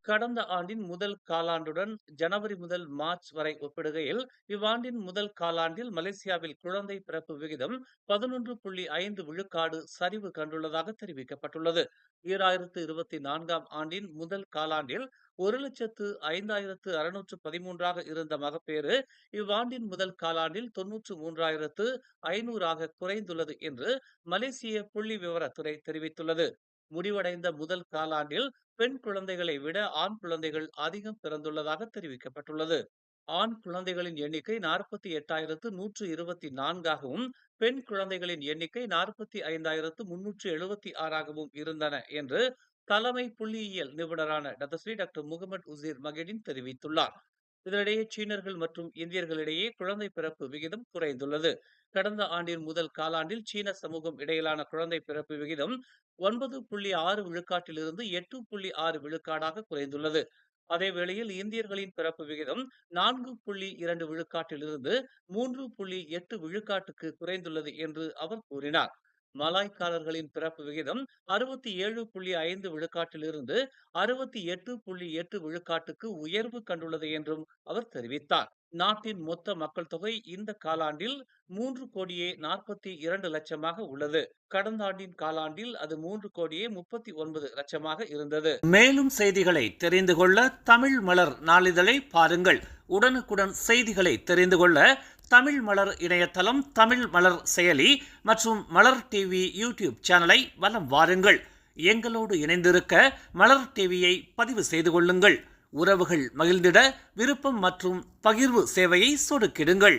கடந்த ஆண்டின் முதல் காலாண்டுடன் ஜனவரி முதல் மார்ச் வரை ஒப்பிடுகையில், இவ்வாண்டின் முதல் காலாண்டில் மலேசியாவில் குழந்தை பிறப்பு விகிதம் 11.5 விழுக்காடு சரிவு கண்டுள்ளதாக தெரிவிக்கப்பட்டுள்ளது. 2024ஆம் ஆண்டின் முதல் காலாண்டில் 1,05,613 இருந்த மகப்பேறு இவ்வாண்டின் முதல் காலாண்டில் 93,500 குறைந்துள்ளது என்று மலேசிய புள்ளி விவரத்துறை தெரிவித்துள்ளது. முடிவடைந்த முதல் காலாண்டில் பெண் குழந்தைகளை விட ஆண் குழந்தைகள் அதிகம் பிறந்துள்ளதாக தெரிவிக்கப்பட்டுள்ளது. ஆண் குழந்தைகளின் எண்ணிக்கை 48,124ஆகவும், பெண் குழந்தைகளின் எண்ணிக்கை 45,376ஆகவும் இருந்தன என்று தலைமை புள்ளியியல் நிபுணரான டாக்டர் முகமது உசீர் மகிடின் தெரிவித்துள்ளார். இதனிடையே சீனர்கள் மற்றும் இந்தியர்களிடையே குழந்தை பிறப்பு விகிதம் குறைந்துள்ளது. கடந்த ஆண்டின் முதல் காலாண்டில் சீன சமூகம் இடையிலான குழந்தை பிறப்பு விகிதம் 9.6 விழுக்காட்டிலிருந்து 8.6 விழுக்காடாக குறைந்துள்ளது. அதேவேளையில் இந்தியர்களின் பிறப்பு விகிதம் 4.2 விழுக்காட்டிலிருந்து 3.8 விழுக்காட்டுக்கு குறைந்துள்ளது என்று அவர் கூறினார். மலாய்க்காரர்களின் பிறப்பு விகிதம் 67.5 விழுக்காட்டிலிருந்து 68.8 விழுக்காட்டுக்கு உயர்வு கண்டுள்ளது என்றும் அவர் தெரிவித்தார். நாட்டின் மொத்த மக்கள் தொகை இந்த காலாண்டில் 3,42,00,000 உள்ளது. கடந்த ஆண்டின் காலாண்டில் அது 3,39,00,000 இருந்தது. மேலும் செய்திகளை தெரிந்து கொள்ள தமிழ் மலர் நாளிதழை பாருங்கள். உடனுக்குடன் செய்திகளை தெரிந்து கொள்ள தமிழ் மலர் இணையதளம், தமிழ் மலர் செயலி மற்றும் மலர் டிவி யூடியூப் சேனலை வலம் வாருங்கள். எங்களோடு இணைந்திருக்க மலர் டிவியை பதிவு செய்து கொள்ளுங்கள். உறவுகள் மகிழ்ந்திட விருப்பம் மற்றும் பகிர்வு சேவையை சொடுக்கிடுங்கள்.